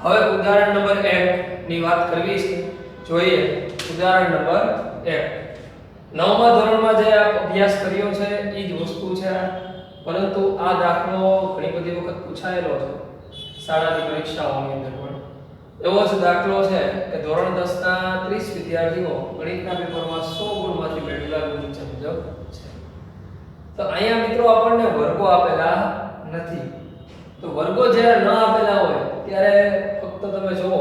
હવે ઉદાહરણ નંબર 1 ની વાત કરવી છે. જોઈએ ઉદાહરણ નંબર 1. 9મા ધોરણમાં જે આપ અભ્યાસ કર્યો છે એ જ વસ્તુ છે, પરંતુ આ દાખલો ઘણી બધી વખત પૂછાયેલો છે શાળાની પરીક્ષાઓની અંદર પણ. એવો જ દાખલો છે કે ધોરણ 10 ના 30 વિદ્યાર્થીઓ ગણિતના પેપરમાં 100 ગુણમાંથી મેળવેલા ગુણ નીચે મુજબ છે. તો અહીંયા મિત્રો આપણને વર્ગો આપેલા નથી. તો વર્ગો જ્યારે ન આપેલા હોય ત્યારે ફક્ત તમે જુઓ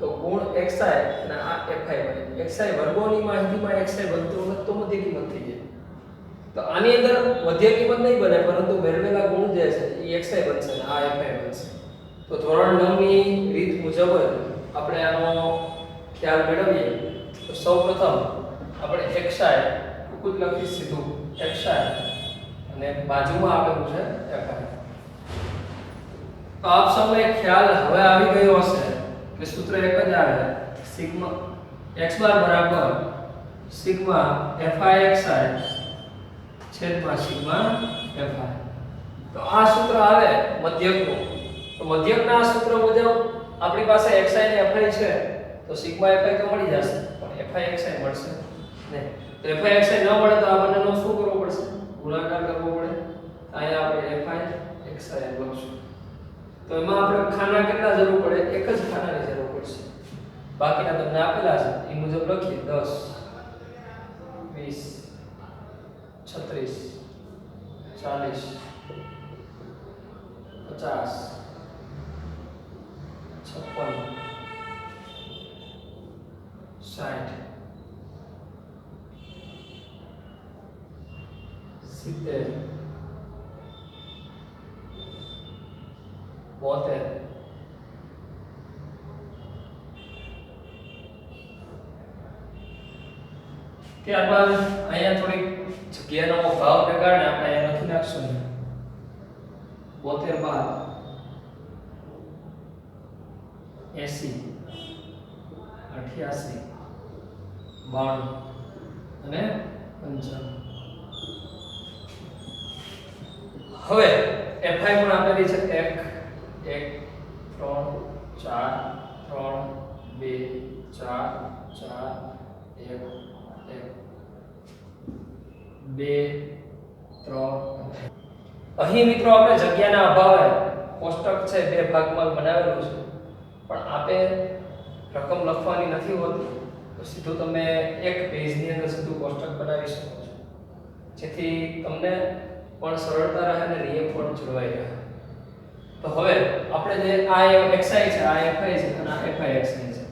તો ગુણ xi અને આ fi બને. xi વર્ગોની માહિતીમાં xi બનતું નથી તો મધ્ય કિંમત થઈ જાય. તો આની અંદર મધ્ય કિંમત નહીં બને, પરંતુ મેળવેલા ગુણ જે છે એ xi બનશે અને આ fi બનશે. તો ધોરણ 9 ની રીત મુજબ આપણે આનો ખ્યાલ મેળવીએ તો સૌપ્રથમ આપણે xi કુકુત લખી સીધું xi અને બાજુમાં આપેલું છે fi. તો આપ સૌને ખ્યાલ હવે આવી ગયો હશે કે સૂત્ર એક જ આવે, સિગ્મા x બાર બરાબર સિગ્મા fi છેદમાં સિગ્મા fi. તો આ સૂત્ર આવે મધ્યકનું. તો મધ્યકના સૂત્ર મુજબ આપણી પાસે xi અને fi છે, તો સિગ્મા fi તો મળી જશે, પણ fi xi મળશે નહીં. તો fi xi ન મળે તો આ બંનેનો શું કરવો પડશે? ગુણાકાર કરવો પડે. અહીંયા આપણે fi xi લખશું. તો એમાં આપણે ખાના કેટલા જરૂર પડે? એક જ ખાનાની જરૂર પડશે. બાકીના તમને આપેલા છે એ મુજબ લખીએ. 10 20 36 40 50 56 60 70 72 ત્યારબાદ અહીંયા થોડીક જગ્યાનો ભાવને કારણે આપણે અહીંયા લખી નાખશું 72 બાદ 80 88 92 અને 55. હવે fi પણ આપેલી છે 1 1 3 4 3 2 4 4 1 2 3. અહીં મિત્રો આપણે જગ્યાના અભાવે કોષ્ટક છે બે ભાગમાં બનાવેલું છે, પણ આપે રકમ લખવાની નથી હોતી, તો સીધું તમે એક પેજની અંદર સીધું કોષ્ટક બનાવી શકો છો, જેથી તમને પણ સરળતા રહે અને નિયમ પણ જળવાઈ રહે. તો હવે આપણે જે આ xi છે, આ fi છે અને આ fi xi છે,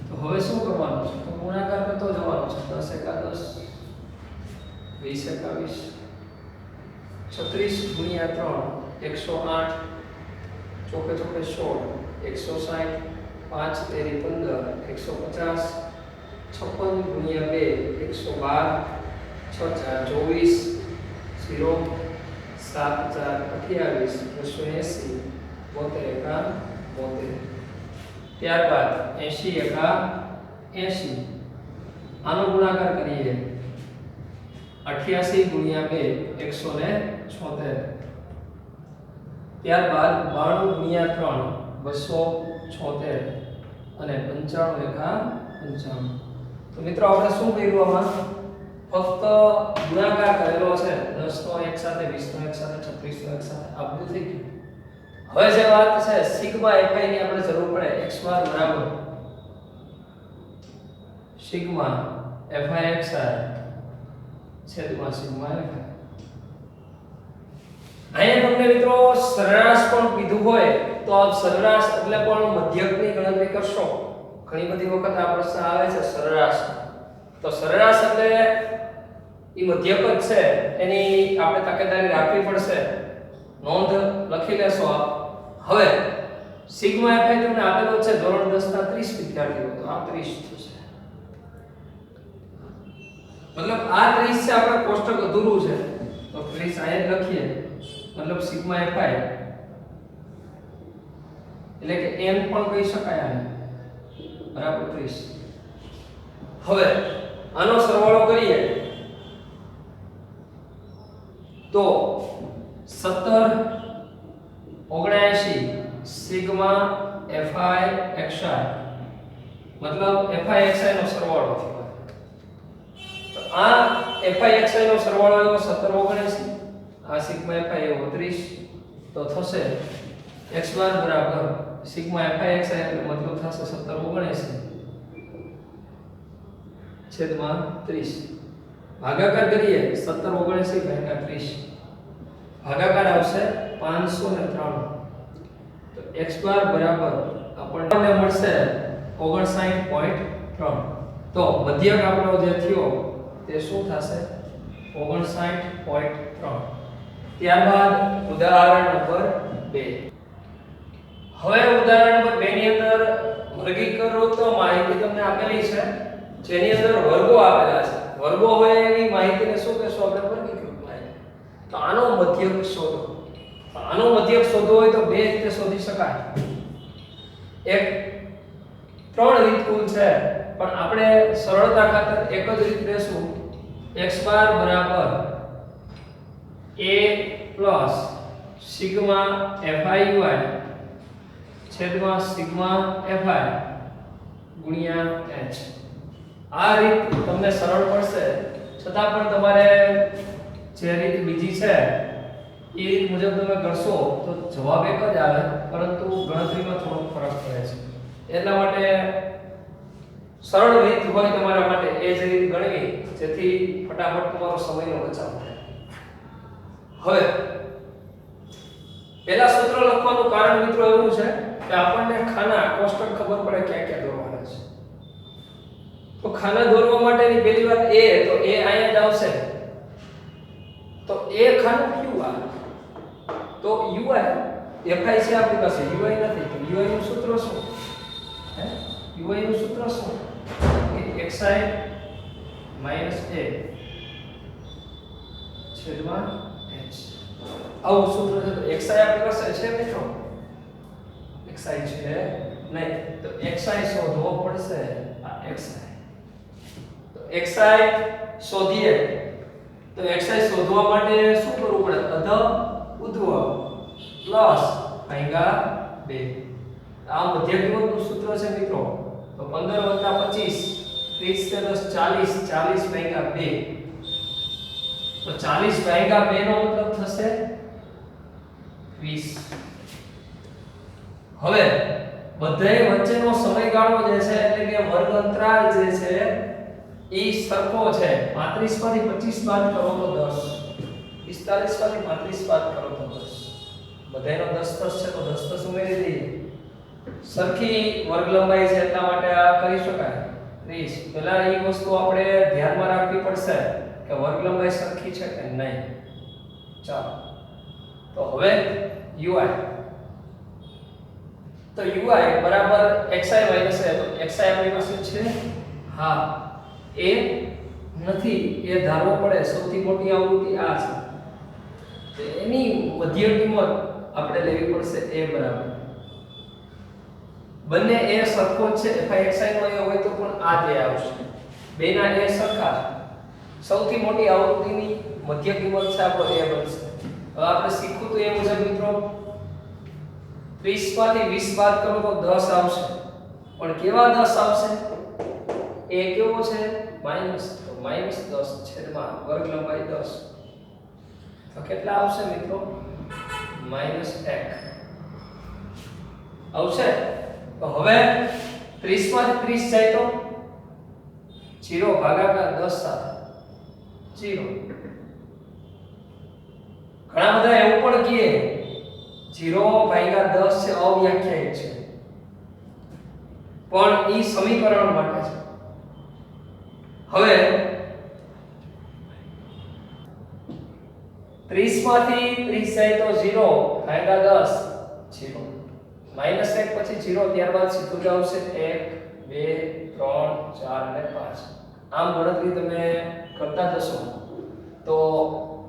તો હવે શું કરવાનું છે? તો ગુણાકાર કરતો જવાનો છે. 10 એકા 10 20 એકા 20 36 ગુણ્યા 3 108 ચોકે ચોકે 16 160 5 તેરી 15 150 56 ગુણ્યા 2 112 6 4 24 0 7 4 28 280 72 એકા 72. ત્યારબાદ 80 એકા 80. આનો ગુણાકાર કરીએ 88 ગુણ્યા 2 176. ત્યારબાદ 92 ગુણ્યા 3 276 અને 95 એકા 95. તો મિત્રો આપણે શું કર્યું આમાં? ફક્ત ગુણાકાર કરેલો છે. 10 નો એક સાથે, 20 નો એક સાથે, 36 નો એક સાથે, આ બધું થઈ ગયું. હવે જે વાત છે સિગ્મા fi ની આપણે જરૂર પડે. x બાર બરાબર સિગ્મા fi xi છેદમાં સિગ્મા fi. અહીંયા તમને મિત્રો સરેરાશ પણ કીધું હોય તો આપ સરેરાશ એટલે પણ મધ્યકની ગણતરી કરશો. ઘણી બધી વખત આ પ્રશ્ન આવે છે સરેરાશ. તો સરેરાશ એટલે ઈ મધ્યક જ છે, એની આપણે તકેદારી રાખવી પડશે. નોંધ લખી લેશો આપ. હવે સિગ્મા fi તમને આપેલો છે ધોરણ 10 ના 30 વિદ્યાર્થીઓ, તો આ 30 થશે. મતલબ આ 30 છે, આપણે કોષ્ટક અધૂરું છે, તો 30 અહીંયા લખીએ. મતલબ સિગ્મા fi એટલે કે n પણ કહી શકાય આને, બરાબર 30. હવે આનો સરવાળો કરીએ તો 17 79 70 સિગ્મા fi મતલબ fi નો સરવાળો થયો. તો આ fi નો સરવાળો એવો 17 આ સિગ્મા fi એવો 30 તો થશે x બાર બરાબર સિગ્મા fi એટલે મતલબ થશે 17 છેદમાં 30 ભાગાકાર કરીએ 17 ભાગ્યા 30 ભાગાકાર આવશે 593 તો x બાર બરાબર આપણને મળશે 59.3 તો મધ્યક આપણો જે થયો તે શું થશે 59.3. ત્યારબાદ ઉદાહરણ નંબર 2. હવે ઉદાહરણ નંબર 2 ની અંદર વર્ગીકૃત માહિતી તમને આપેલી છે જેની અંદર વર્ગો આપેલા છે. વર્ગો હોય એવી માહિતીને શું કહેશું આપણે વર્ગીકૃત માહિતી. તો આનો મધ્યક શોધો. આનો મધ્યક શોધવો હોય તો બે રીતે શોધી શકાય. એક ત્રણ રીત કુલ છે પણ આપણે સરળતા ખાતર એક જ રીત લેશું. x બાર બરાબર a પ્લસ સિગ્મા fi છેદમાં સિગ્મા fi ગુણ્યા h. આ રીત તમને સરળ પડશે છતાં પણ તમારે જે રીત બીજી છે એ રીત મુજબ તમે કરશો તો જવાબ એક જ આવે પરંતુ ગણતરીમાં થોડો ફરક પડે છે. એટલા માટે સરળ રીત હોય તમારા માટે એ જ રીત ગણવી જેથી ફટાફટ તમારો સમયનો બચાવ થાય. હવે પહેલા સૂત્ર લખવાનું કારણ મિત્રો એવું છે કે આપણને ખાના કોષ્ટક ખબર પડે ક્યાં ક્યાં દોરવાના છે. તો ખાના દોરવા માટેની પહેલી વાત એ તો એ અહીંયા જ આવશે તો એ ખાનું ક્યુ આવે તો ui fi છે આપણી પાસે ui નથી તો ui નું સૂત્ર શું હે ui નું સૂત્ર શું કે xi - a છેદમાં h. આવું સૂત્ર છે તો xi આપણી પાસે છે મિત્રો xi છે નહીં તો xi શોધવો પડશે. આ xi તો xi શોધીએ તો xi શોધવા માટે શું કરવું પડે અધઃ ઉધ્વ પ્લસ ભાગ્યા 2. આ મધ્ય કિંમતનું સૂત્ર છે મિત્રો. તો 15 + 25 30 * 10 40 40 ભાગ્યા 2 તો 40 ભાગ્યા 2 નો મતલબ થશે 20. હવે બધાય વચ્ચેનો સમયગાળો જે છે એટલે કે વર્ગ અંતરાલ જે છે એ સરખો છે. 35 માંથી 25 બાદ કરો તો 10 45 માંથી 35 બાદ કરો તો 10 બધાયનો 10 છે તો 10 ઉમેરી દઈએ. સરખી વર્ગ લંબાઈ છે એટલા માટે આ કરી શકાય 30. પહેલા એ વસ્તુ આપણે ધ્યાનમાં રાખવી પડશે કે વર્ગ લંબાઈ સરખી છે કે નહીં. ચાલો તો હવે ui તો ui બરાબર xi માઈનસ a તો xi આપણી પાસે છે હા એ નથી એ ધારવો પડે. સૌથી મોટી આવૃત્તિ આ છે તો એની મધ્ય કિંમત આપણે લેવી પડશે a બરાબર બંને a સરખો છે fi નો a હોય તો પણ આ જ આવશે. બેના a સરખા છે. સૌથી મોટી આવૃત્તિની મધ્ય કિંમત છે આપણો a બનશે. હવે આપણે શીખવું તો એ મુજબ મિત્રો 30 માંથી 20 બાદ કરો તો 10 આવશે પણ કેવા 10 આવશે એ કેવો છે માઈનસ તો -10 છેદમાં વર્ગ લંબાઈ 10 તો કેટલા આવશે મિત્રો -1 આવશે. તો હવે 30 માંથી 30 જાય તો 0 ભાગાકાર 10 સાથે 0. ઘણા બધા એવું પણ કહે 0 ભાગ્યા 10 છે અવ્યાખ્યાયિત છે પણ ઈ સમીકરણ માટે છે. હવે 30 માંથી 30 જાય તો 0 ભાગ્યા 10 0 -1 પછી 0 ત્યારબાદ સીધું જ આવશે 1 2 3 4 અને 5. આમ ગણતરી તમે કરતા જશો તો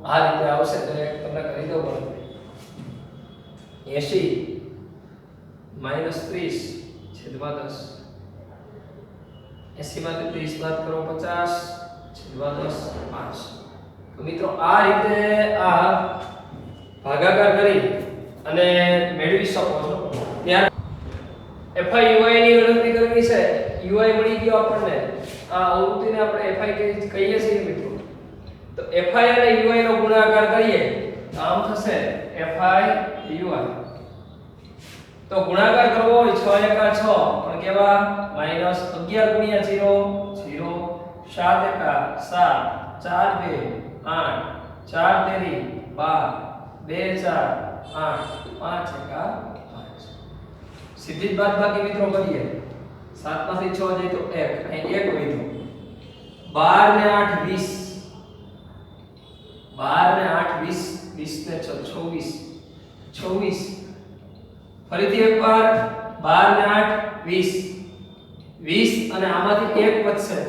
આ રીતે આવશે. તો એક તમને કરી દઉં ગણતરી 80 - 30 છેદમાં 10 80 માંથી 30 બાદ કરો 50 છેદમાં 10 5. તો મિત્રો આ રીતે આ ભાગાકાર કરી અને મેળવી શકો છો. ત્યાર fi ui ની ગણતરી કરવી છે. ui મળી ગયો આપણને. આ આવૃત્તિને આપણે fi કહીએ છીએ મિત્રો. તો fi અને ui નો ગુણાકાર કરીએ તો આમ થશે fi ui. તો ગુણાકાર કરવો હોય 6 એકા 6 પણ કેવા -11 ગુણ્યા 0 0 7 એકા 7 4 2 8 4 તેરી 12 2 4 8 5 એકા 5. સીધી જ બાદબાકી મિત્રો કરીએ. 7 માંથી 6 જાય તો 1 અહીં 1 વધ્યો. 12 ને 8 20 12 ને 8 20 20 ને 6 24 24 ફરીથી એકવાર 12 ને 8 20 20 અને આમાંથી 1 વધશે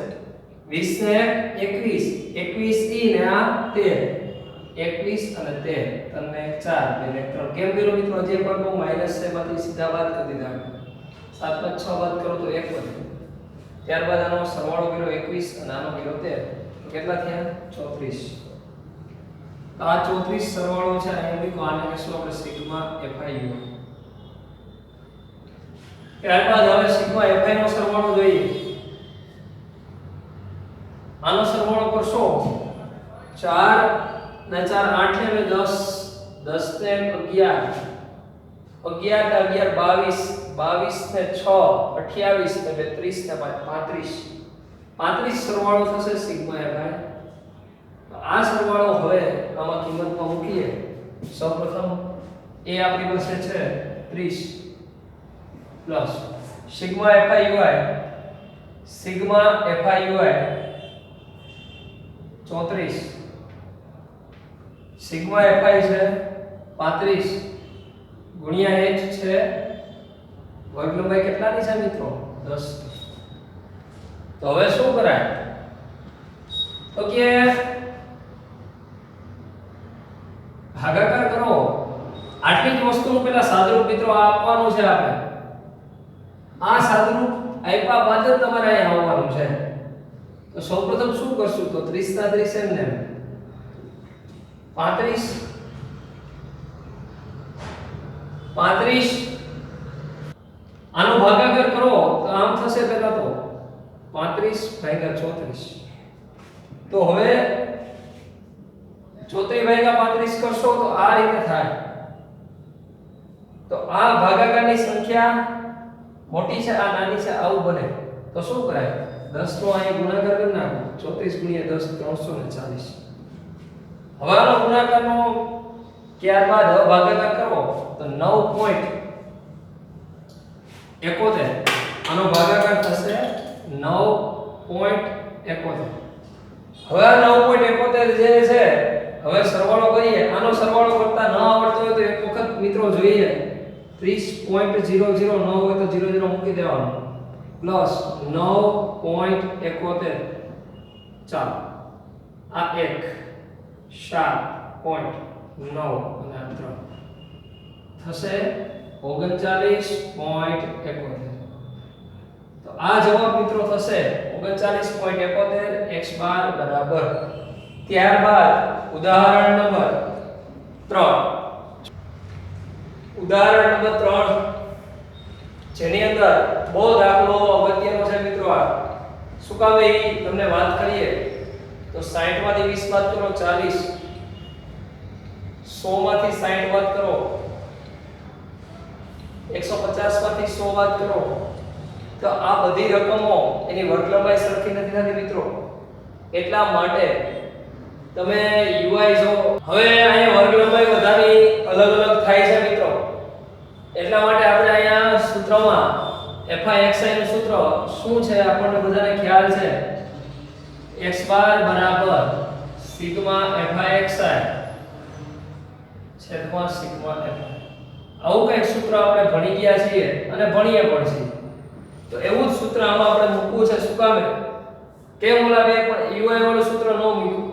20 ને 21 21 ઈ ને આ 13 21 અને 13 તમને 4 ને 3 કેમ કર્યું મિત્રો? જે પણ કો માઈનસ છે એમાંથી સીધા બાદ કરી દીધા. 7 માં 6 બાદ કરો તો 1 વધે. ત્યારબાદ આનો સરવાળો કર્યો 21 અને આનો કર્યો 13 તો કેટલા થયા? 34. આ 34 સરવાળો છે. અહીં મિત્રો આને કહેશું આપણે સિગ્મા fi u. ત્યારબાદ હવે સિગ્મા fi નો સરવાળો જોઈએ. આનો સરવાળો કરશો 4 ને 4 8 ને 10 10 ને 11 11 ને 11 22 22 ને 6 28 ને 32 ને 35 35 સરવાળો થશે સિગ્મા fi. આ સરવાળો હવે આમાં કિંમતમાં મૂકીએ. સૌપ્રથમ a આપણી પાસે છે 30 plus sigma fi ui sigma fi ui 34 sigma fi છે 35 ગુણ્યા h છે વર્ગ લંબાઈ કેટલાની છે મિત્રો? 10. તો હવે શું કરાય? તો કે ભાગાકાર કરો. આટલી જ વસ્તુનું પેલા સાદુરૂપ મિત્રો આપવાનું છે. આપણે આ સાદુરૂપ આપ્યા બાદ જ તમારે અહીં આવવાનું છે. તો સૌપ્રથમ શું કરશું? તો 30 ના 30 એમને 35 આનો ભાગાકાર કરો તો આમ થશે. પહેલા તો 35 ભાગ્યા 34. તો હવે 34 ભાગ્યા 35 કરશો તો આ રીતે થાય. તો આ ભાગાકારની સંખ્યા મોટી છે, આ નાની છે, આવું બને. તો શું કરાય? 10 નો અહીં ગુણાકાર કરી નાખો. 34 ગુણ્યા 10 340. હવે આનો ગુણાકારનો ત્યારબાદ ભાગાકાર કરો તો 9.71. આનો ભાગાકાર થશે 9.71. હવે આ 9.71 જે છે હવે સરવાળો કરીએ. આનો સરવાળો કરતા ન આવડતો હોય તો એક વખત મિત્રો જોઈએ. 30.00 ન હોય તો 00 મૂકી દેવાનું પ્લસ 9.71. ચાલો આ 1 7.9 અને આ 3 થશે 39.71. તો આ જવાબ મિત્રો થશે 39.71 x બાર બરાબર. ત્યારબાદ ઉદાહરણ નંબર 3. ઉદાહરણ નંબર 3 જેની અંદર બહુ દાખલો અગત્યનો છે મિત્રો. આ શું કામ એ તમને વાત કરીએ તો 60 માંથી 20 બાદ કરો 40, 100 માંથી 60 બાદ કરો 150 માંથી 100 બાદ કરો. તો આ બધી રકમો એની વર્ગ લંબાઈ સરખી નથી થતી મિત્રો. એટલા માટે તમે UI જો હવે અહીંયા વર્ગ લંબાઈ બધાની અલગ અલગ થાય છે મિત્રો. એટલા માટે આપણે અહીંયા સૂત્રમાં fi નું સૂત્ર શું છે આપણને બધાને ખ્યાલ છે. x બાર બરાબર સિગ્મા fi છેદમાં સિગ્મા fi. આવું કંઈક સૂત્ર આપણે ભણી ગયા છીએ અને ભણીએ પણ છીએ. તો એવું જ સૂત્ર આમાં આપણે મૂકવું છે. શું કામે? કેમ ઓલા બે પણ UI વાળું સૂત્ર ન મૂક્યું?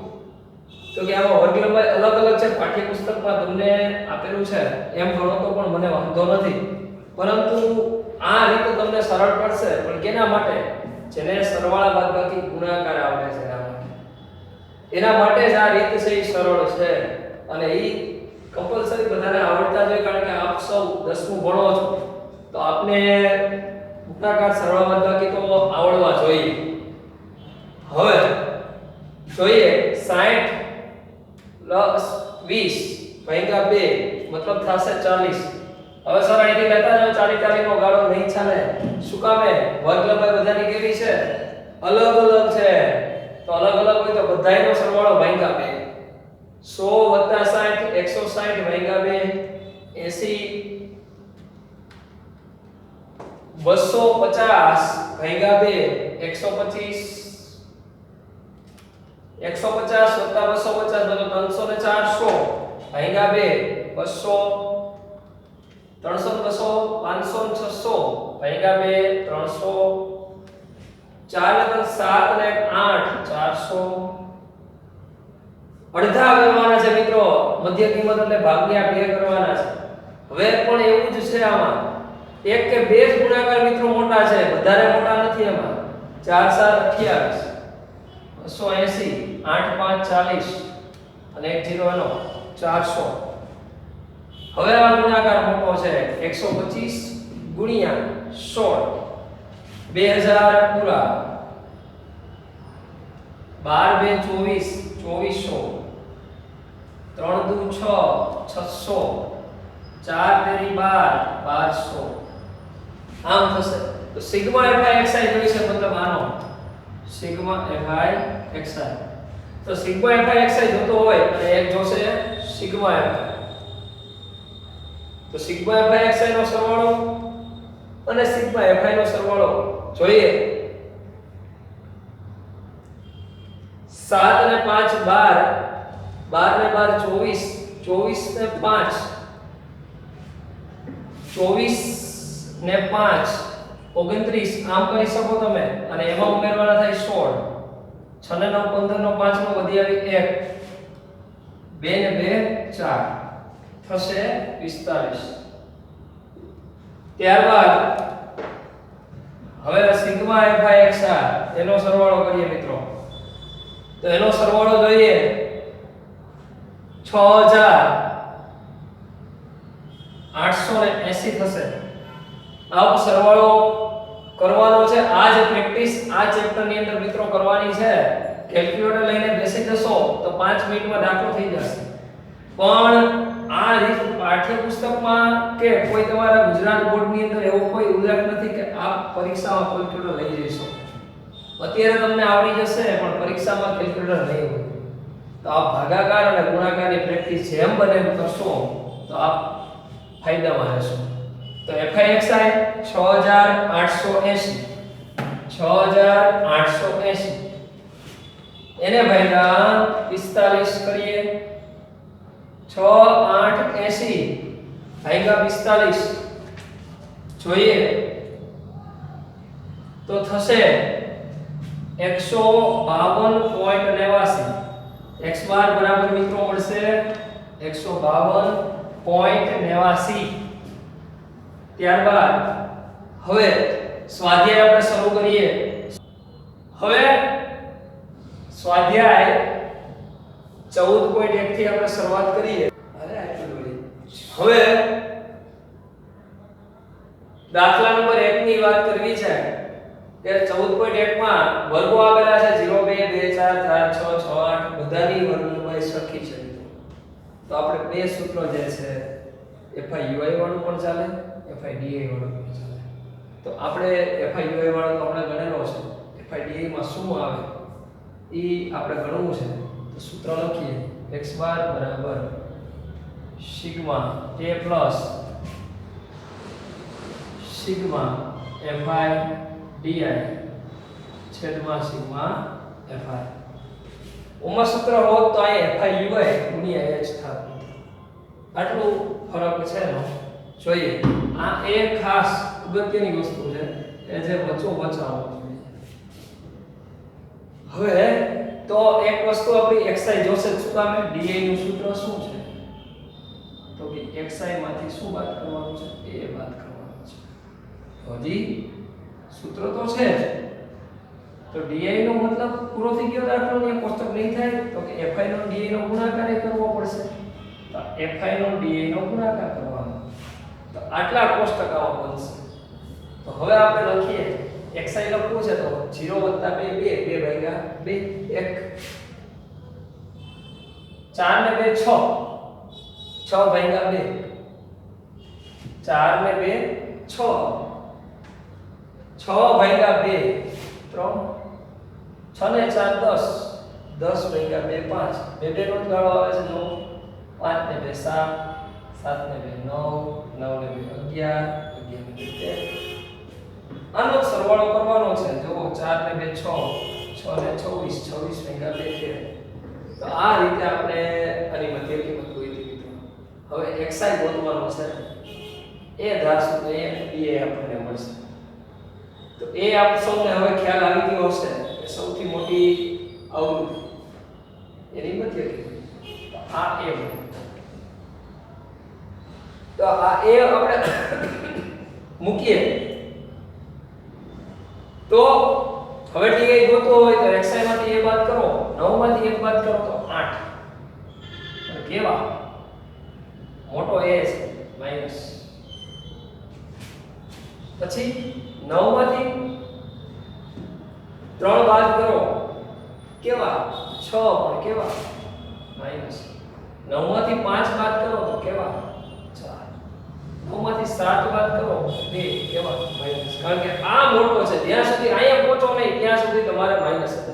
તો કે આમાં વર્ગ લંબાઈ અલગ અલગ છે. પાઠ્યપુસ્તકમાં તમને આપેલું છે એમ ગણો તો પણ મને વાંધો નથી, પરંતુ આ રીત તમને સરળ પડશે. પણ કેના માટે? જેને સરવાળા બાદબાકી ગુણાકાર આવડે છે એના માટે જ આ રીત છે એ સરળ છે. અને એ કમ્પલસરી બધાને આવડતા જોઈએ, કારણ કે આપ સૌ 10મું ભણો છો. તો આપણે ગુણાકાર સરવાળા બાદબાકી તો આવડવા જોઈએ. હવે જોઈએ 60 પ્લસ 20 ભાગ્યા 2 મતલબ થશે 40. હવે સર અહીંથી લેતા જાવ 40 40 નો ગાળો નહીં ચાલે. શું કામે? વર્ગ લંબાઈ બધાની કેવી છે? અલગ અલગ છે. તો અલગ અલગ હોય તો બધાયનો સરવાળો ભાગ્યા 2. 100 + 60 160 ભાગ્યા 2 80 250 ભાગ્યા 2 125 150 + 250 એટલે 300 ભાગ્યા 2 200 300 200 500 600 ભાગ્યા 2 300 4 × 7 ને 8 400 અડધા કરવાના છે મિત્રો. મધ્ય કિંમત એટલે ભાગ્યા 2 કરવાના છે. હવે પણ એવું જ છે આમાં એક કે બે જ ગુણાકાર મિત્રો મોટા છે, વધારે મોટા નથી એમાં. 4 7 28 280 8 5 40 અને 1 0 એનો 400. હવે આ ગુણાકાર મોટો છે 125 ગુણ્યા 16 2000 પૂરા 12 2 24 2400 3 2 6 600 4 તેરી 12 1200. આમ થશે. તો સિગ્મા fi xi જોઈ છે મતલબ આનો સિગ્મા fi xi. તો સિગ્મા fi xi જોતો હોય અને એક જોશે સિગ્મા fi. તો સિગ્મા fi xi નો સરવાળો અને સિગ્મા fi નો સરવાળો જોઈએ. 7 ને 5 12 12 ને 12 24 24 ને 5 24 ને 5 29 આમ કરી શકો તમે અને એમાં ઉમેરવાના થાય 16 6 ને 9 15 નો 5 નો વધી આવી 1 2 ને 2 4 થશે 45. ત્યારબાદ હવે સિગ્મા fi xi એનો સરવાળો કરીએ મિત્રો. તો એનો સરવાળો જોઈએ 6880 થશે. આવો સરવાળો કરવાનો છે. આ જે પ્રેક્ટિસ આ ચેપ્ટર ની અંદર મિત્રો કરવાની છે. કેલ્ક્યુલેટર લઈને બેસી જશો તો 5 મિનિટમાં દાખલો થઈ જશે. પણ આ રીત પાઠ્યપુસ્તકમાં કે કોઈ તમારા ગુજરાત બોર્ડ ની અંદર એવો કોઈ ઉલ્લેખ નથી કે આપ પરીક્ષામાં કેલ્ક્યુલેટર લઈ જશો. અત્યારે તમને આવડી જશે પણ પરીક્ષામાં કેલ્ક્યુલેટર નહીં હોય. તો આપ ભાગાકાર અને ગુણાકારની પ્રેક્ટિસ જેમ બને એમ કરશો તો આપ ફાયદામાં રહેશો. તો fi xi 6880 6880 એને ભાગ્યા 45 કરીએ. 6880 ભાગ્યા 45 જોઈએ તો થશે 152.89. x બાર બરાબર મિત્રો મળશે 152.89. ત્યારબાદ હવે સ્વાધ્યાય આપણે શરૂ કરીએ. હવે સ્વાધ્યાય 14.1 થી આપણે શરૂઆત કરીએ. હવે દાખલા નંબર 1 ની વાત કરવી છે કે 14.1 માં વર્ગો આપેલા છે 0 2 2 4 4 6 6 8 બધાની વર્ગ લંબાઈ સરખી છે. તો આપણે બે સૂત્રો જે છે FI UI વાળું પણ ચાલે, FI DI વાળું પણ ચાલે. તો આપણે FI UI વાળું તો આપણે ગણેલો છે. FI DI માં શું આવે ઈ આપણે ગણવું છે. તો સૂત્ર લખીએ x બાર બરાબર sigma a plus sigma FI DI છેદમાં સિગ્મા FI. ઓમાં સૂત્ર હોત તો અહીં FI UI ગુણ્યા h થાત. આટલું ફરક છે એનો જોઈએ. આ એક ખાસ અગત્યની વસ્તુ છે કે જે વચ્ચો આવવું જોઈએ. હવે તો એક વસ્તુ આપણી xi જોશે શું કામે di નું સૂત્ર શું છે તો કે xi માંથી શું બાદ કરવાનું છે a બાદ કરવાનું છે. હજી સૂત્ર તો છે જ. તો di નો મતલબ પૂરો થઈ ગયો દાખલો ને કોષ્ટક નહીં થાય તો કે fi નો di નો ગુણાકાર કરવો પડશે. તો fi નો di નો ગુણાકાર કરવાનો તો આટલા કોષ્ટક આવા બનશે. હવે આપણે લખીએ xi લખવું છે તો 0 + 2 2 2 2 1 4 ને 2 6 6 ભાગ્યા 2 4 ને 2 6 6 ભાગ્યા 2 3 6 ને 4 10 10 ભાગ્યા 2 5 બે બે નો ગાળો આવે છે 9 5 ને 2 7 7 ને 2 9 9 ને 2 11 11 ને 2 13 આનો સરવાળો કરવાનો છે જો 4 ને 2 6 6 ને 24 24 ભાગ્યા 2 13 તો આ રીતે આપણે આની મધ્ય કિંમત ગોતી મિત્રો હવે xi ગોતવાનો છે એ ધારશું તો એ આપણને મળશે તો એ આપ સૌને હવે ખ્યાલ આવી ગયો હશે કે સૌથી મોટી અવૃત્તિ એની મધ્ય કિંમત તો આ એ તો આ એ આપણે મૂકીએ તો હવે ટી ગોતવો હોય તો xi માંથી a બાદ કરો 9 માંથી 1 બાદ કરો તો 8 પણ કેવા મોટો a છે માઈનસ પછી 9 માંથી 3 બાદ કરો કેવા 6 પણ કેવા માઈનસ 9 માંથી 5 બાદ કરો તો કેવા 4 9 માંથી 7 બાદ કરો 2 કેવા માઈનસ કારણ કે આ મોટો છે જ્યાં સુધી અહીંયા પહોંચો નહીં ત્યાં સુધી તમારે માઈનસ છે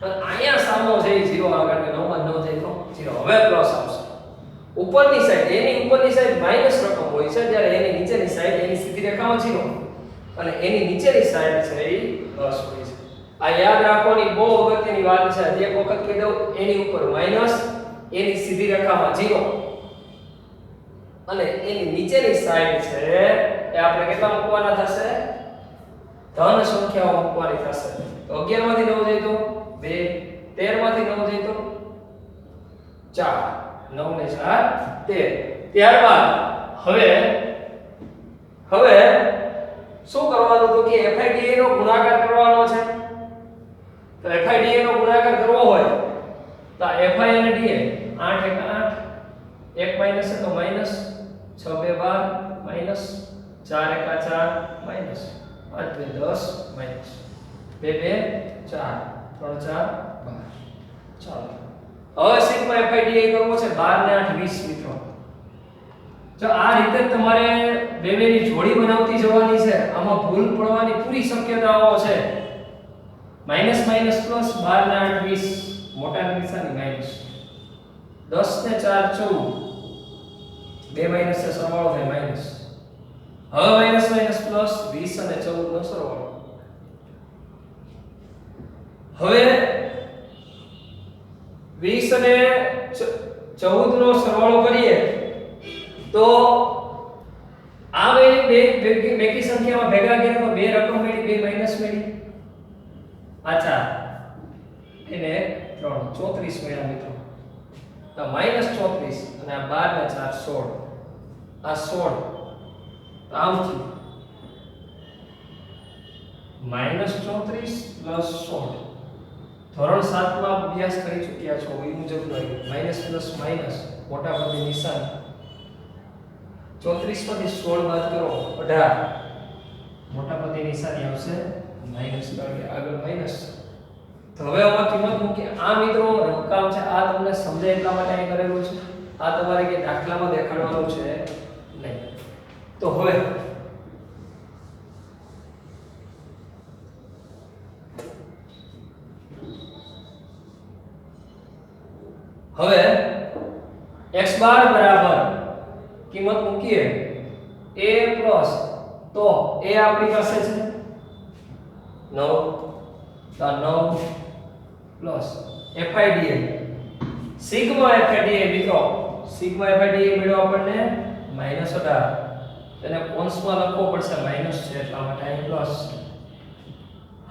અને અહીંયા સામો છે 0 આવે કારણ કે 9 માં 9 જાય તો 0 હવે પ્લસ આવશે ઉપરની સાઈડ એની ઉપરની સાઈડ માઈનસ રકમ હોય છે જ્યારે એની નીચેની સાઈડ એની સીધી રેખામાં 0 અને એની નીચેની સાઈડ છે એ પ્લસ હોય છે આ યાદ રાખવાની બહુ અગત્યની વાત છે જે એક વખત કહી દઉં એની ઉપર માઈનસ એની સીધી રેખામાં 0 અને એની નીચેની સાઈડ છે એ આપણે કેટલા મૂકવાના થશે ધન સંખ્યાઓ મૂકવાની થશે તો 11 માંથી 9 જાય તો 2 13 માંથી 9 જાય તો 4 9 ને 4 13 ત્યારબાદ હવે શું કરવાનું તો કે FIDA નો ગુણાકાર કરવાનો છે તો FIDA નો ગુણાકાર કરવો હોય તો FI અને DA 8 1 8 1 માઈનસ તો માઈનસ 6 2 12 માઈનસ 4 1 4 માઈનસ 5 2 10 માઈનસ 2 2 4 3 4 12 ચાલો હવે સિગ્મા FIDA કરવો છે 12 ને 8 20 મિત્રો જો આ રીતે તમારે બેની જોડી બનાવતી જવાની છે આમાં ભૂલ પડવાની પૂરી શક્યતાઓ છે માઈનસ માઈનસ પ્લસ 12 ને 8 20 મોટા નિશાની માઈનસ 10 ને 4 14 બે માઈનસ નો સરવાળો થાય માઈનસ હવે માઈનસ માઈનસ પ્લસ 20 અને 14 નો સરવાળો હવે 20 અને 14 નો સરવાળો કરીએ તો આ બેકી સંખ્યામાં ભેગા કરીએ તો બે રકમ મળી બે માઈનસ મળી અચ્છા એને 3 34 મળ્યા મિત્રો તો માઈનસ 34 અને આ 12 ને 4 16 આ 16 આમ થયું માઈનસ 34 પ્લસ 16 ધોરણ 7 માં અભ્યાસ કરી ચૂક્યા છો એ મુજબ માઈનસ પ્લસ માઈનસ મોટા પદની નિશાન 34 માંથી 16 બાદ કરો 18 મોટા પદની નિશાની આવશે માઈનસ કારણ કે આગળ માઈનસ તો હવે આમાં કિંમત મૂકી આ મિત્રો રકમ છે આ તમને સમજાય એટલા માટે અહીં કરેલું છે આ તમારે કે દાખલામાં દેખાડવાનું છે નહીં તો હવે x બાર બરાબર કિંમત મૂકીએ a પ્લસ તો a આપણી પાસે છે 9 તો 9 પ્લસ FIDA સિગ્મા FIDA મિત્રો સિગ્મા FIDA મળ્યો આપણને -18 તેને કૌંસમાં લખવો પડશે માઈનસ છે એટલા માટે અહીં પ્લસ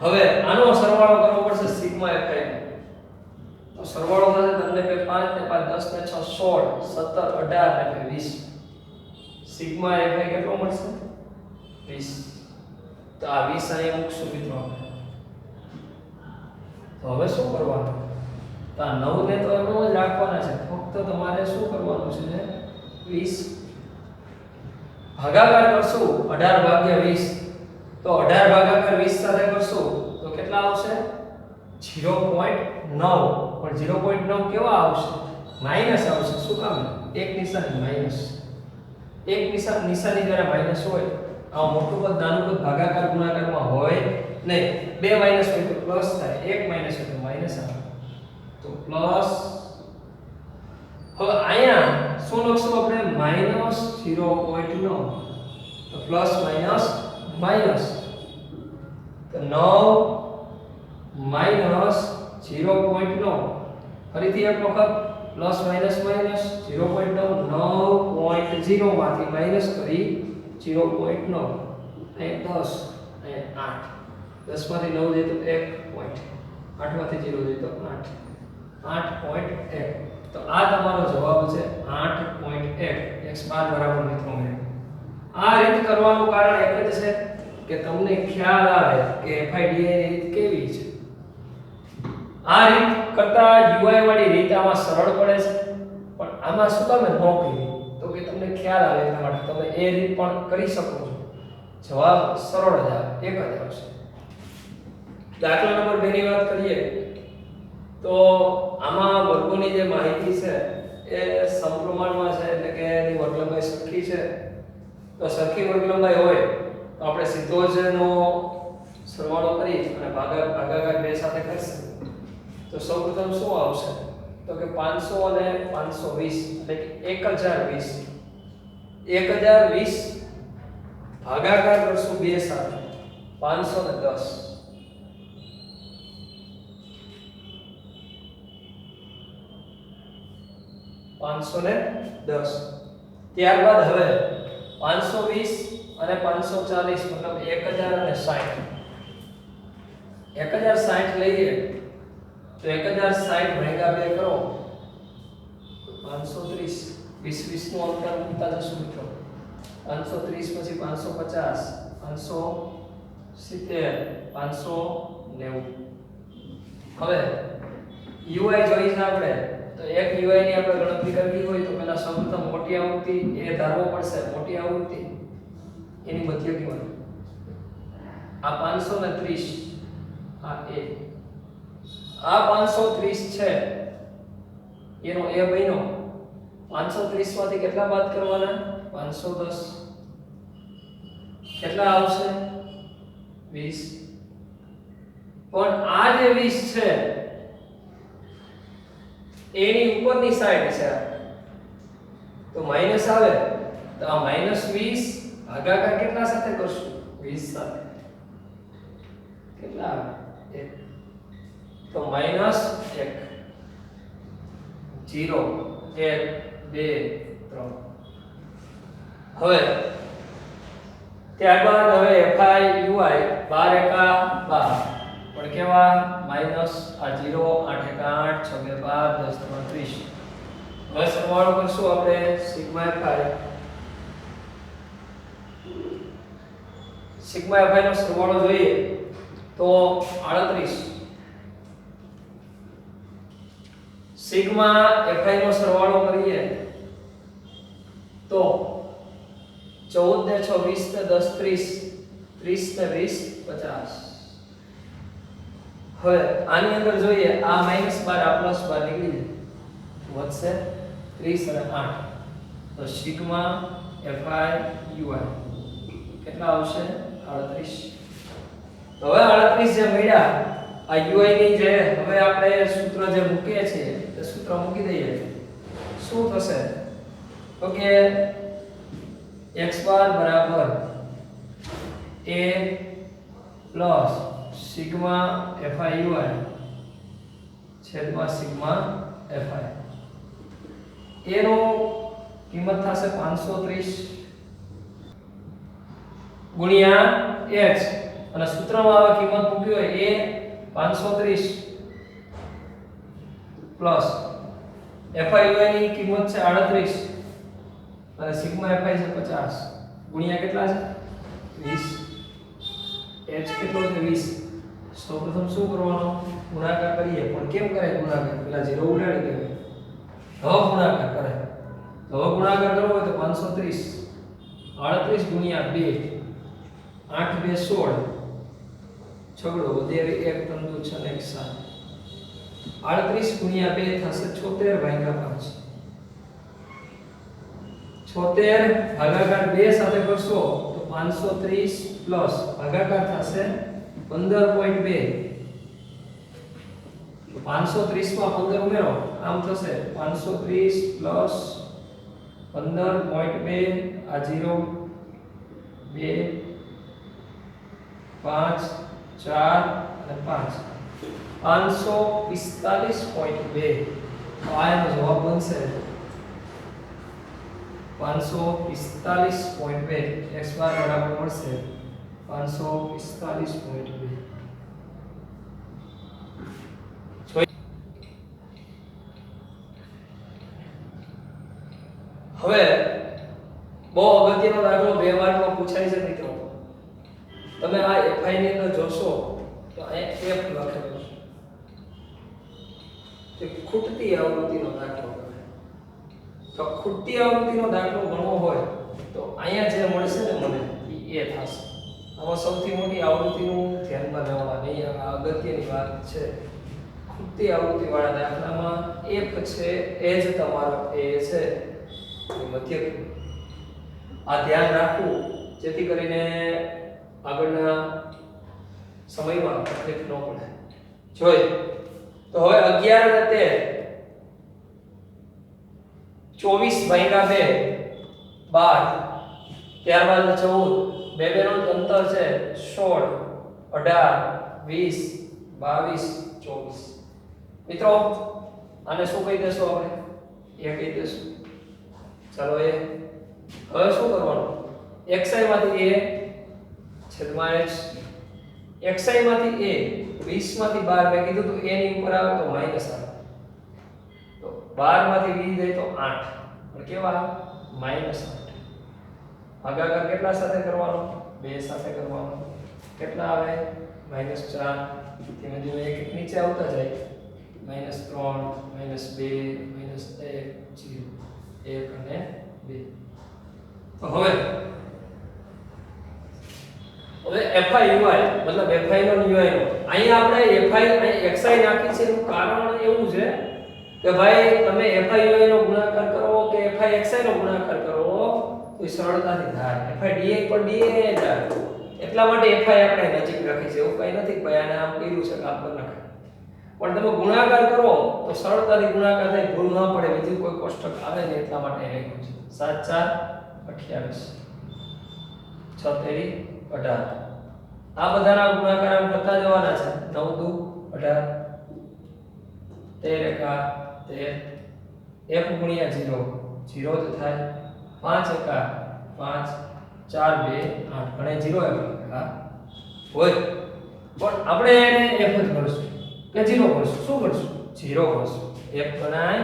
હવે આનો સરવાળો કરવો પડશે સિગ્મા FIDA તો સરવાળો થશે તમને પે 5 ને 5 10 ને 6 16 17 18 એટલે 20 સિગ્મા FI કેટલો મળશે 20 તો આ 20 અહીંયા મૂકશું મિત્રો આપણે તો હવે શું કરવાનું તો આ 9 ને તો એમ જ રાખવાના છે ફક્ત તમારે શું કરવાનું છે 20 ભાગાકાર કરશું 18 ભાગ્યા 20 તો 18 ભાગાકાર 20 સાથે કરશો તો કેટલા આવશે 0.9 પણ 0.9 કેવા આવશે માઈનસ આવશે શું કામ એક નિશાની માઈનસ એક નિશાની જ્યારે માઈનસ હોય આ મોટું પદ નાનું પદ ભાગાકાર ગુણાકારમાં હોય નહીં બે માઈનસ હોય તો પ્લસ થાય એક માઈનસ હોય તો માઈનસ આવે તો પ્લસ હવે અહીંયા શું લખશું આપણે માઈનસ 0.9 તો પ્લસ માઈનસ માઈનસ તો 9 માઈનસ 0.9 ફરીથી એક વખત પ્લસ માઈનસ માઈનસ 0.9 9.0 માંથી માઈનસ કરી 0.9 અહીં 10 અહીં 8 10 માંથી 9 જાય તો 1 પોઈન્ટ 8 માંથી 0 જાય તો 8 8.1 તો આ તમારો જવાબ છે 8.1 x બાર બરાબર મિત્રો આ રીત કરવાનું કારણ એક જ છે કે તમને ખ્યાલ આવે કે FIDA ની રીત કેવી છે આ રીત કરતા UI વાળી રીત આમાં સરળ પડે છે પણ આમાં શું તમે નો કરી તો કે તમને ખ્યાલ આવે એટલા માટે તમે એ રીત પણ કરી શકો છો જવાબ સરળ જ આવે એક જ આવશે દાખલા નંબર 2 ની વાત કરીએ તો આમાં વર્ગોની જે માહિતી છે એ સમપ્રમાણમાં છે એટલે કે એની વર્ગ લંબાઈ સરખી છે તો સરખી વર્ગ લંબાઈ હોય તો આપણે સીધો જ એનો સરવાળો કરી અને ભાગાકાર 2 સાથે કરીશું તો સૌપ્રથમ શું આવશે તો કે 500 અને 520 એટલે કે 1020 ભાગાકાર કરશું 2 સાથે 510 510 ત્યારબાદ હવે 520 અને 540 મતલબ 1060 1060 લઈએ તો 1060 ભાગ્યા 2 કરો 530 20 નું અંતર મૂકતા જશું મિત્રો 530 પછી 550 570 590 હવે UI જોઈ છે આપણે તો એક UI ની આપણે ગણતરી કરવી હોય તો પહેલા સૌપ્રથમ મોટી આવૃત્તિ એ ધારવો પડશે મોટી આવૃત્તિ એની મધ્ય કિંમત આ 530 આ એ આ 530 છે એનો એ બન્યો 530 માંથી કેટલા બાદ કરવાના 510 કેટલા આવશે 20 પણ આ જે 20 છે એની ઉપરની સાઈડ છે તો માઈનસ આવે તો આ -20 ભાગાકાર કેટલા સાથે કરશું 20 સાથે કેટલા આવે 1 તો -1 0 1 2 3 હવે ત્યારબાદ હવે FI UI 12 એકા 12 પણ કેવા માઈનસ આ 0 8 એકા 8 6 2 12 10 3 30 હવે સરવાળો કરશું આપણે સિગ્મા FI નો સરવાળો જોઈએ તો 38 સિગ્મા FI નો સરવાળો કરીએ તો 14 ને 6 20 ને 10 30 30 ને 20 50 હવે આની અંદર જોઈએ આ -12 આ +12 નીકળી જાય વધશે 30 અને 8 તો સિગ્મા FI UI કેટલા આવશે 38 હવે 38 જે મળ્યા આ UI ની જે હવે આપણે સૂત્ર જે મૂકીએ છીએ તે સૂત્ર મૂકી દઈએ શું થશે તો કે x બાર બરાબર a plus sigma FI UI છેદમાં સિગ્મા FI a નો કિંમત થશે 530 ગુણ્યા x અને સૂત્રમાં આવે કિંમત મૂકી હોય a 530 પ્લસ FI UI ની કિંમત છે 38 અને સિગ્મા FI છે 50 ગુણ્યા કેટલા છે 20 h કેટલો છે 20 સૌપ્રથમ શું કરવાનું ગુણાકાર કરીએ પણ કેમ કરે ગુણાકાર પેલા 0 ઉડાડી દેવાય હવે ગુણાકાર કરે તો હવે ગુણાકાર કરવો હોય તો 530 38 ગુણ્યા 2 8 2 16 છગડો વધે 1 3 2 6 ને 1 7 38 ગુણ્યા 2 થશે 76 ભાગ્યા 5 76 ભાગાકાર 2 સાથે કરશો તો 530 પ્લસ ભાગાકાર થશે 15.2 530 માં 15 ઉમેરો આમ થશે 530 પ્લસ 15.2 આ 0 2 5 4 અને 5 545.2 તો આ એનો જવાબ બનશે 545.2 x બાર બરાબર મળશે 545.2 હવે બહુ અગત્યનો દાખલો 2 માર્કમાં પૂછાય છે મિત્રો તમે આ fi ની અંદર જોશો તો અહીંયા f લખેલું છે તે ખૂટતી આવૃત્તિનો દાખલો તો ખૂટતી આવૃત્તિનો દાખલો ગણવો હોય તો અહીંયા જે મળશે ને મને એ થશે આમાં સૌથી મોટી આવૃત્તિનું ધ્યાનમાં લેવાની આ અગત્યની વાત છે ખૂટતી આવૃત્તિ વાળા દાખલામાં f છે એ જ તમારો a છે મધ્ય આ ધ્યાન રાખવું જેથી કરીને આગળના સમયમાં તકલીફ ન પડે જોઈ તો હવે 11 અને 13 24 ભાગ્યા 2 12 ત્યારબાદ 14 બે બેનો અંતર છે 16 18 20 22 24 મિત્રો આને શું કહી દેશો આપણે એ કહી દેશું ચાલો એ હવે શું કરવાનું xi માંથી a છેદમાં h xi માંથી a 20 માંથી 12 મેં કીધું તો a ની ઉપર આવે તો માઈનસ આવે તો 12 માંથી 20 જાય તો 8 પણ કેવા માઈનસ 8 ભાગાકાર કેટલા સાથે કરવાનો 2 સાથે કરવાનો કેટલા આવે માઈનસ 4 ધીમે ધીમે એક નીચે આવતા જાય માઈનસ 3 માઈનસ 2 માઈનસ 1 0 1 અને 2 તો હવે fi ui મતલબ fi નો ui નો અહીંયા આપણે fi અહીં xi નાખી છે એનું કારણ એવું છે કે ભાઈ તમે fi ui નો ગુણાકાર કરો કે fi xi નો ગુણાકાર કરો તો સરળતાથી થાય fi di પર di જાય એટલા માટે fi આપણે નજીક રાખી છે એવું કઈ નથી કે ભાઈ આને આમ કર્યું છે કામ પર નાખે પણ તમે ગુણાકાર કરો તો સરળતાથી ગુણાકાર થાય ભૂલ ન પડે બીજું કોઈ કોષ્ટક આવે ને એટલા માટે લખ્યું છે 7 4 28 6 તેરી 18 આ બધાના ગુણાકાર આમ કરતા જવાના છે 9 2 18 13 એકા 13 f ગુણ્યા 0 0 જ થાય 5 એકા 5 4 2 8 અને 0 એકા હોય પણ આપણે એને f જ કરશું કે 0 કરશું શું કરશું 0 કરશું f ગણાય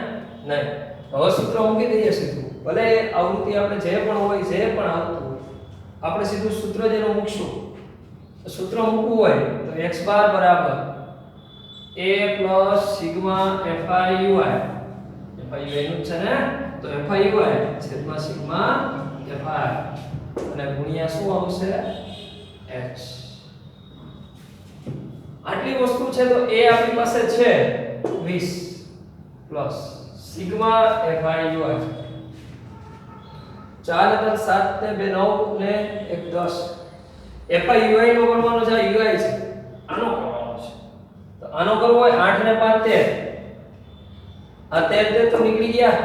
નહીં હવે સૂત્ર મૂકી દઈએ સીધું ભલે આવૃત્તિ આપણે જે પણ હોય જે પણ આવતું હોય આપણે સીધું સૂત્ર જેનું મૂકશું સૂત્ર મૂકવું હોય તો x બાર બરાબર a plus sigma fi ui નું છે ને તો fi ui છેદમાં સિગ્મા fi અને ગુણ્યા શું આવશે h આટલી વસ્તુ છે તો a આપણી પાસે છે 20 પ્લસ સિગ્મા fi ui 4 ને 7 ને 2 9 ને 1 10 fi ui નો કરવાનો છે ui છે આનો કરવાનો છે તો આનો કરવો હોય 8 ને 5 13 આ 13 તો નીકળી ગયા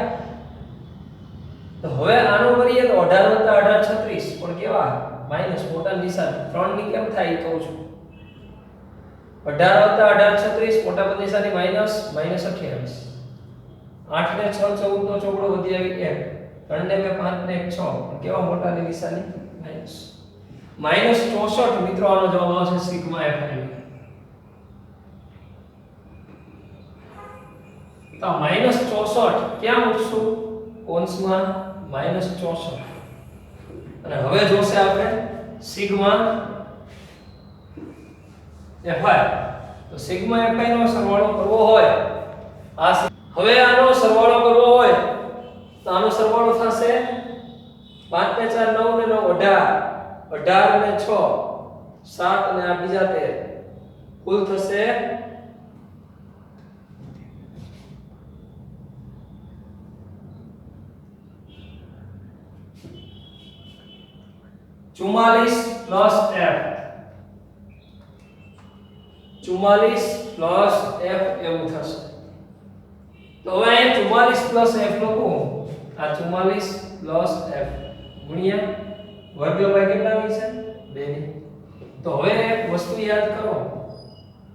તો હવે આનો કરીએ તો 18 + 18 36 પણ કેવા માઈનસ મોટા નિશાન 3 ની કેમ થાય કહું છું 18 + 18 36 મોટા પદ નિશાની માઈનસ માઈનસ 28 8 ને 6 14 નો ચોકડો વધી આવી 1 3 ને 2 5 ને 1 6 પણ કેવા મોટા ની નિશાની માઈનસ માઈનસ 64 મિત્રો આનો જવાબ આવશે સિગ્મા fi તો માઈનસ 64 ક્યાં મૂકશું કૌંસમાં માઈનસ 64 અને હવે જોશે આપણે સિગ્મા fi તો સિગ્મા fi નો સરવાળો કરવો હોય આ હવે આનો સરવાળો કરવો હોય તો આનો સરવાળો થશે 5 ને 4 9 ને 9 18 18 ને 6 7 અને આ બીજા 13 કુલ થશે 44 પ્લસ f 44 પ્લસ f એવું થશે. તો હવે અહીં 44 પ્લસ f લખું. આ 44 પ્લસ f ગુણ્યા વર્ગ લંબાઈ કેટલાની છે 2 ની. તો હવે એક વસ્તુ યાદ કરો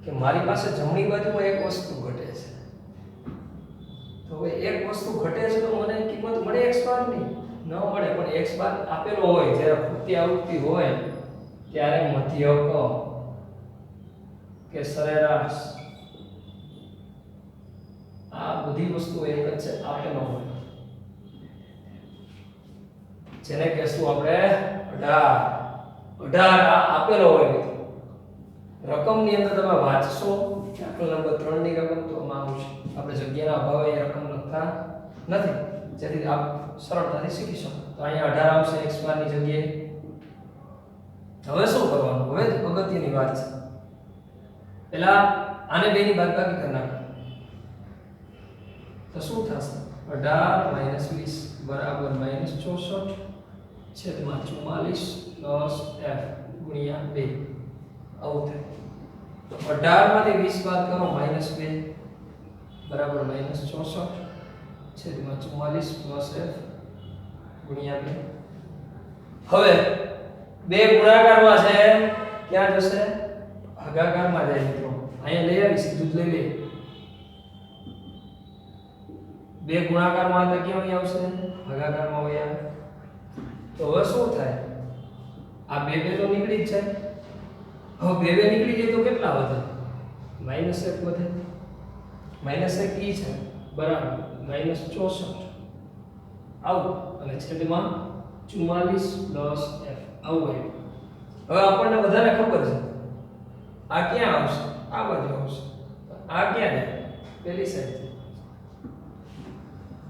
કે મારી પાસે જમણી બાજુમાં એક વસ્તુ ઘટે છે. તો હવે એક વસ્તુ ઘટે છે તો મને કિંમત મળે x બાર ની ન મળે, પણ x બાર આપેલો હોય જ્યારે ખૂટતી આવૃત્તિ હોય ત્યારે મધ્યક કે સરેરાશ આ બધી વસ્તુ એક જ છે આપેલો હોય, જેને કહેશું આપણે 18 આ આપેલો હોય મિત્રો. રકમની અંદર તમે વાંચશો દાખલા નંબર 3 ની રકમ તો આમાં આવશે. આપણે જગ્યાના અભાવે એ રકમ લખતા નથી, જેથી આપ સરળતાથી શીખી શકો. તો અહીંયા 18 આવશે x બાર ની જગ્યાએ. હવે શું કરવાનું? હવે અગત્યની વાત છે. પહેલા આને બે ની બાદબાકી કરી નાખો તો શું થશે? 18 - 20 બરાબર -64 છેદમાં 44 પ્લસ f ગુણ્યા 2 આવું થાય. તો 18 માંથી 20 બાદ કરો -2 બરાબર -64 છેદમાં 44 પ્લસ f ગુણ્યા 2. હવે બે ગુણાકારમાં છે ક્યાં જશે? ભાગાકારમાં જાય મિત્રો. અહીંયા લઈ આવી સીધું જ લઈ લે. બે ગુણાકારમાં હતા ક્યાં આવશે? ભાગાકારમાં વહી આવે. તો હવે શું થાય? આ બે તો નીકળી જ જાય. હવે બે નીકળી જાય તો કેટલા વધે? -1 વધે. -1 ઈ છે બરાબર -64 આવું અને છેદમાં 44 પ્લસ f આવું આવ્યું. હવે આપણને બધાને ખબર છે આ ક્યાં આવશે? આ બાજુ આવશે. આ ક્યાં જાય? પેલી સાઈડ.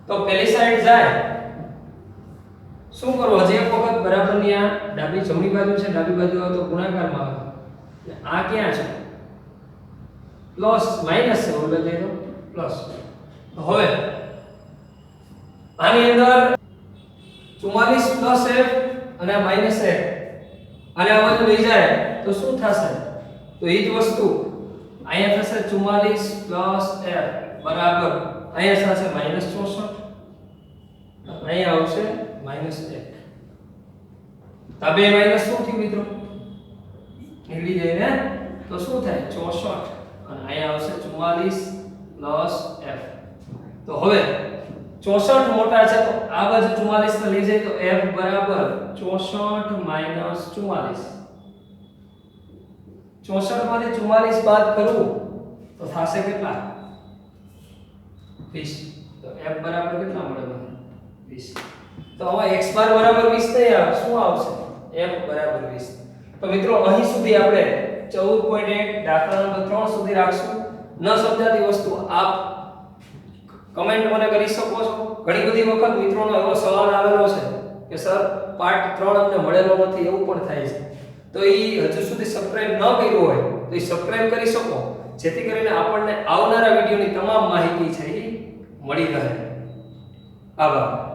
તો પેલી સાઈડ જાય શું કરવું? હજી એક વખત બરાબરની આ ડાબી જમણી બાજુ છે, ડાબી બાજુ આવે તો ગુણાકારમાં આવે. આ ક્યાં છે? પ્લસ માઈનસ છે, ઓલે દે તો પ્લસ. તો હવે આની અંદર 44 પ્લસ f અને માઈનસ f અને આ બાજુ લઈ જાય તો શું થશે? તો એ જ વસ્તુ અહીંયા થશે 44 પ્લસ f બરાબર અહીંયા થશે -64 અહીંયા આવશે -1. આ બે માઈનસ શું થયું મિત્રો? નીકળી જાય ને. તો શું થાય? 64 અને અહીંયા આવશે 44 પ્લસ f. તો હવે 64 મોટા છે તો આ બાજુ 44 ને લઈ જાય તો f બરાબર 64 માઈનસ 44. 64 માંથી 44 બાદ કરું તો થશે કેટલા? 20. તો f બરાબર કેટલા મળે મને? 20. તો હવે x બાર બરાબર 20 નહીં આવે, શું આવશે? f બરાબર 20. તો મિત્રો અહીં સુધી આપણે 14.1 દાખલા નંબર 3 સુધી રાખશું. ન સમજાતી વસ્તુ આપ કમેન્ટ મને કરી શકો છો. ઘણી બધી વખત મિત્રોનો એવો સવાલ આવેલો છે કે સર પાર્ટ 3 અમને મળેલો નથી, એવું પણ થાય છે. તો એ હજુ સુધી સબસ્ક્રાઇબ ન કર્યું હોય તો એ સબસ્ક્રાઇબ કરી શકો, જેથી કરીને આપણને આવનારા વિડિયોની તમામ માહિતી છે એ મળી રહે. આભાર.